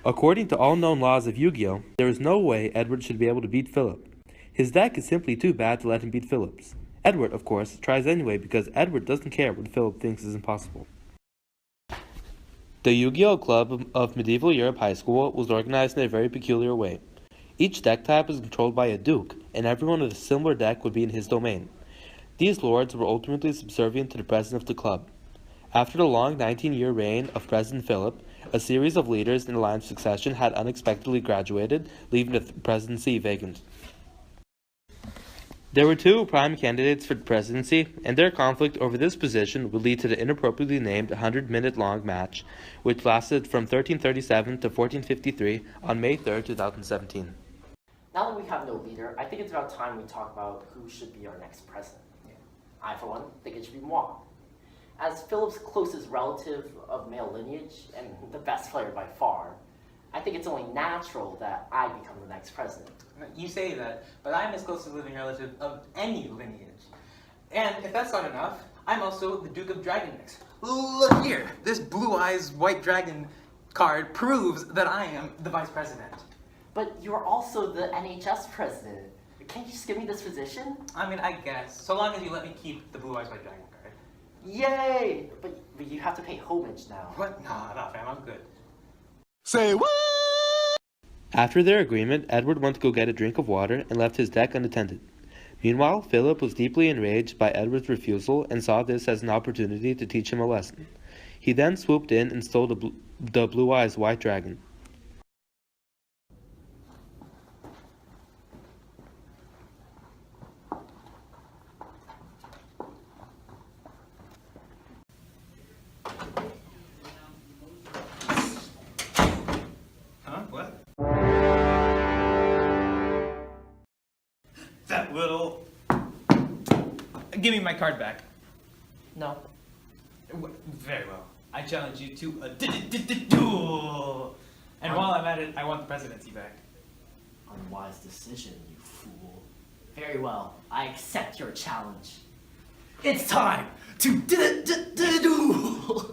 According to all known laws of Yu-Gi-Oh, there is no way Edward should be able to beat Philip. His deck is simply too bad to let him beat Philip's. Edward, of course, tries anyway because Edward doesn't care what Philip thinks is impossible. The Yu-Gi-Oh Club of Medieval Europe High School was organized in a very peculiar way. Each deck type is controlled by a duke, and everyone with a similar deck would be in his domain. These lords were ultimately subservient to the president of the club. After the long 19-year reign of President Philip, a series of leaders in the line of succession had unexpectedly graduated, leaving the presidency vacant. There were two prime candidates for the presidency, and their conflict over this position would lead to the inappropriately named 100-minute-long match, which lasted from 1337 to 1453 on May 3, 2017. Now that we have no leader, I think it's about time we talk about who should be our next president. I, for one, think it should be moi. As Philip's closest relative of male lineage, and the best player by far, I think it's only natural that I become the next president. You say that, but I'm as close to living relative of any lineage. And if that's not enough, I'm also the Duke of Dragon Mix. Look here, this blue eyes white dragon card proves that I am the vice president. But you're also the NHS president. Can't you just give me this position? I mean, I guess, so long as you let me keep the blue eyes white dragon card. Yay! But you have to pay homage now. What? Nah, fam, I'm good. Say what? After their agreement, Edward went to go get a drink of water and left his deck unattended. Meanwhile, Philip was deeply enraged by Edward's refusal and saw this as an opportunity to teach him a lesson. He then swooped in and stole the blue eyes white dragon. What? That little... Give me my card back. No. Very well. I challenge you to a duel. And while I'm at it, I want the presidency back. Unwise decision, you fool. Very well. I accept your challenge. It's time to duel!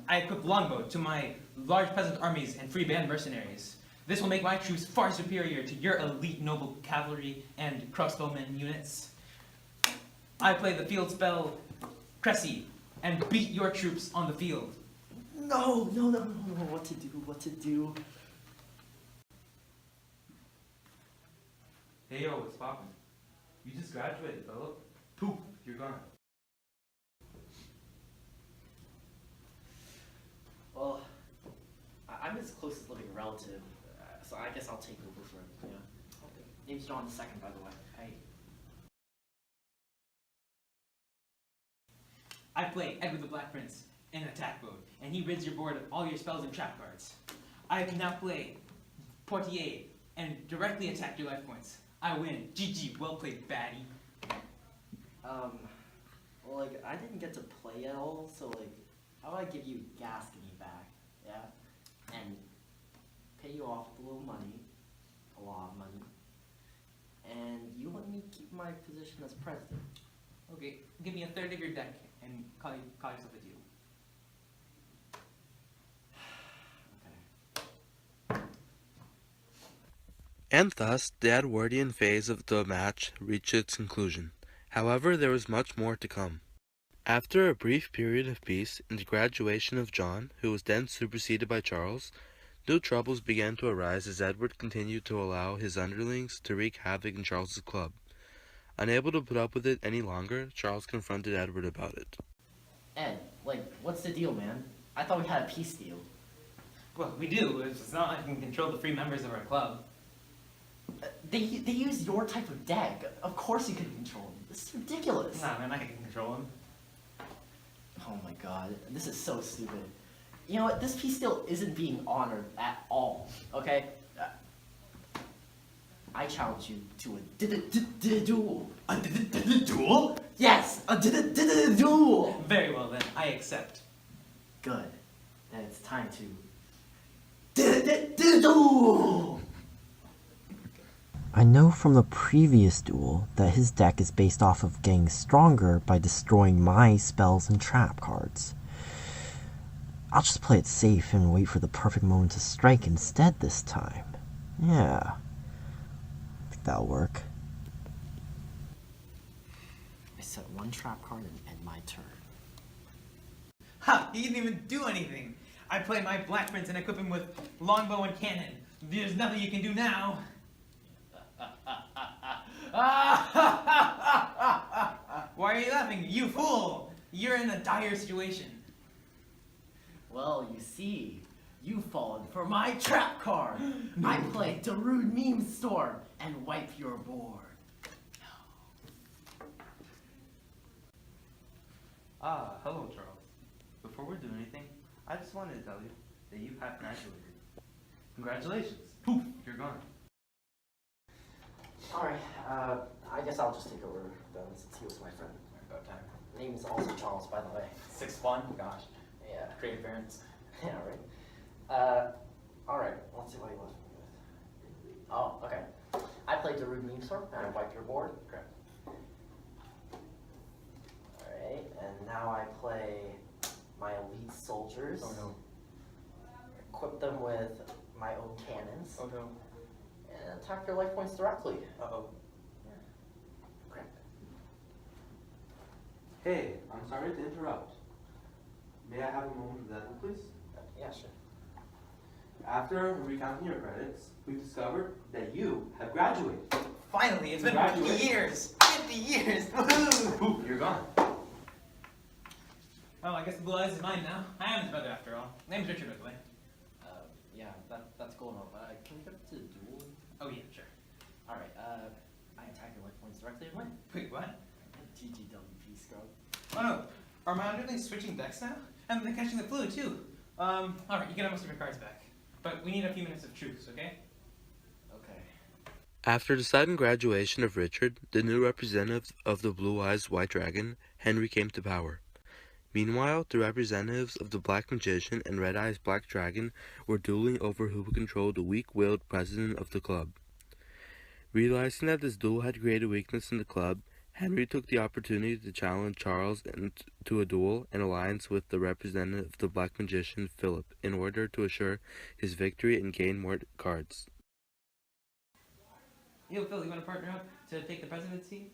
I equip longbow to my large peasant armies and free band mercenaries. This will make my troops far superior to your elite noble cavalry and crossbowmen units. I play the field spell Cressy and beat your troops on the field. No, what to do? Hey yo, what's poppin'? You just graduated, Philip. Poof, you're gone. Well, I'm his closest living relative, so I guess I'll take over for him. Yeah. Name's Joan II, by the way. Hey. I play Edward the Black Prince in attack mode, and he rids your board of all your spells and trap cards. I can now play Portier and directly attack your life points. I win. GG, well played, baddie. Well, like, I didn't get to play at all, so, like, how do I give you Gascony back, yeah? And pay you off with a little money, a lot of money, and you let me keep my position as president. Okay, give me a third of your deck and call yourself a deal. Okay. And thus, the Edwardian phase of the match reached its conclusion. However, there was much more to come. After a brief period of peace and the graduation of John, who was then superseded by Charles, New troubles began to arise as Edward continued to allow his underlings to wreak havoc in Charles's club. Unable to put up with it any longer, Charles confronted Edward about it. Ed, what's the deal, man? I thought we had a peace deal. Well, we do. It's not like I can control the free members of our club. They use your type of deck. Of course you can control them. This is ridiculous. Nah, man, I can control them. Oh my god, this is so stupid. You know what? This peace deal isn't being honored at all, okay? I challenge you to a duel. A duel? Yes, a duel. Very well then, I accept. Good. Then it's time to duel. I know from the previous duel that his deck is based off of getting stronger by destroying my spells and trap cards. I'll just play it safe and wait for the perfect moment to strike instead this time. Yeah, I think that'll work. I set one trap card and end my turn. Ha! He didn't even do anything. I play my Black Prince and equip him with longbow and cannon. There's nothing you can do now. Why are you laughing, you fool? You're in a dire situation. Well, you see, you've fallen for my trap card. I play Darude Meme Storm and wipe your board. Hello, Charles. Before we do anything, I just wanted to tell you that you have graduated. Congratulations. Poof, you're gone. Alright, I guess I'll just take over then, since he was my friend. About time. Name is also Charles, by the way. 6'1", gosh. Yeah. Great parents. Yeah, right. Alright, let's see what he left me with. Oh, okay. I played Darude Meme Storm and I wipe your board. Correct. Alright, and now I play my elite soldiers. Oh no. Equip them with my own cannons. Oh no. And attack their life points directly. Uh-oh. Crap. Hey, I'm sorry to interrupt. May I have a moment of that, please? Yeah, sure. After recounting your credits, we've discovered that you have graduated. Finally, it's been 50 years! 50 years! Woohoo! Poof, you're gone. Well, I guess the blue eyes is mine now. I am his brother after all. Name's Richard, by the way. Yeah, that's cool enough. Can we go to the duel? Oh yeah, sure. Alright, I attack your life points directly and win. Wait, what? GGWP scrub. Oh no, are my underlings switching decks now? And they're catching the flu too. Alright, you can have most of your cards back. But we need a few minutes of truce, okay? Okay. After the sudden graduation of Richard, the new representative of the Blue-Eyes White Dragon, Henry, came to power. Meanwhile, the representatives of the Black Magician and Red Eyes Black Dragon were dueling over who would control the weak-willed president of the club. Realizing that this duel had created weakness in the club, Henry took the opportunity to challenge Charles to a duel and alliance with the representative of the Black Magician, Philip, in order to assure his victory and gain more cards. Yo, Phil, you want to partner up to take the presidency?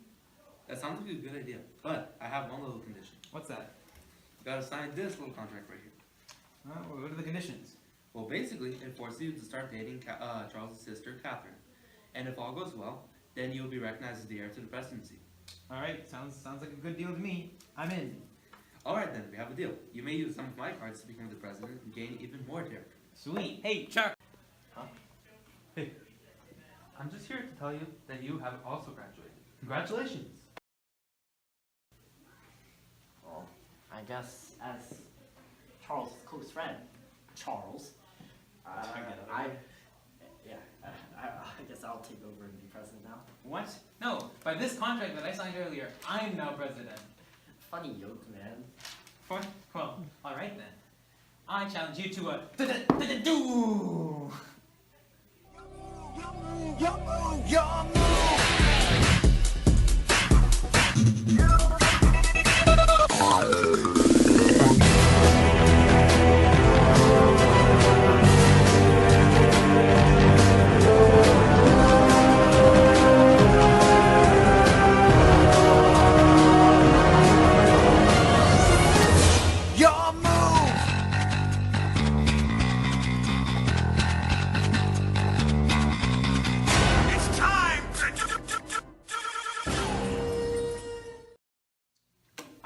That sounds like a good idea, but I have one little condition. What's that? You gotta sign this little contract right here. What are the conditions? Well, basically, it forces you to start dating Charles' sister, Catherine. And if all goes well, then you'll be recognized as the heir to the presidency. Alright, sounds like a good deal to me. I'm in. Alright then, we have a deal. You may use some of my cards to become the president and gain even more territory. Sweet. Hey, Char. Huh? Hey, I'm just here to tell you that you have also graduated. Congratulations! Well, I guess as Charles' close friend, Charles, I guess I'll take over and be president now. What? No, by this contract that I signed earlier, I'm now president. Funny yoke, man. What? Well, alright then. I challenge you to a duel!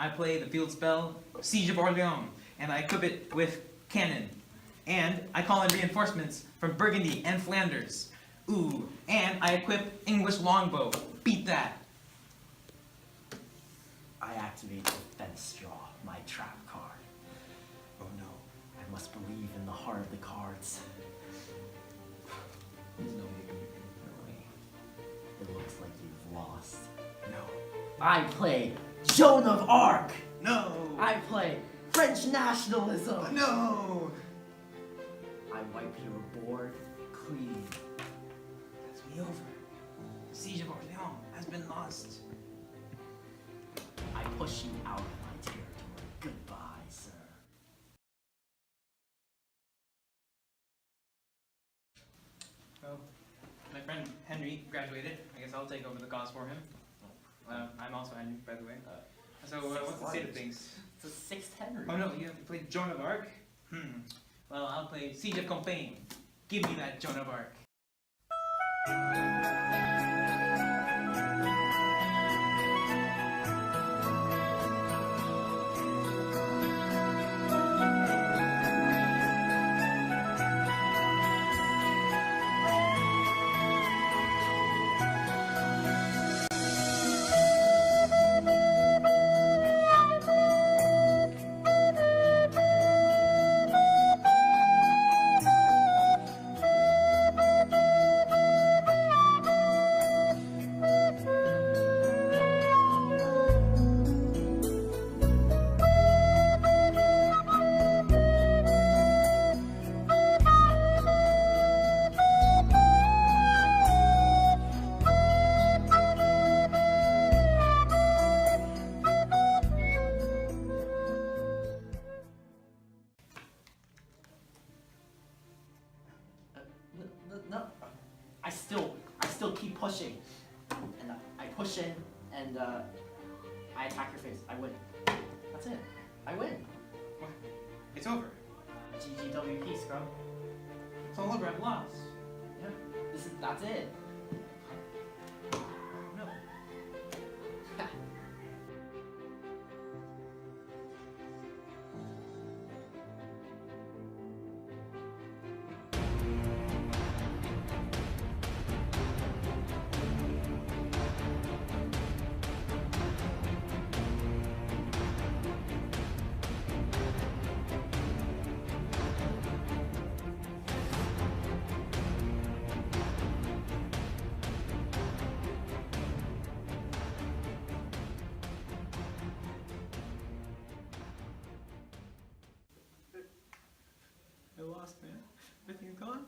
I play the field spell Siege of Orleans, and I equip it with cannon. And I call in reinforcements from Burgundy and Flanders. Ooh, and I equip English longbow. Beat that. I activate the fence straw, my trap card. Oh no, I must believe in the heart of the cards. There's no way. It looks like you've lost. No. I play Joan of Arc! No! I play French nationalism! No! I wipe your board clean. That's me over. The Siege of Orleans has been lost. I push you out of my territory. Goodbye, sir. Well, my friend Henry graduated. I guess I'll take over the cause for him. I'm also Henry, by the way. So, what's the state of things? It's a sixth Henry. Oh no, you have to play Joan of Arc? Well, I'll play Siege of Compiègne. Give me that Joan of Arc. No, I still keep pushing, and I push in, and I attack your face. I win. That's it. I win. What? It's over. GGWP, scrub. It's all over. I've lost. Yeah, that's it. No. I lost, man. Everything's gone.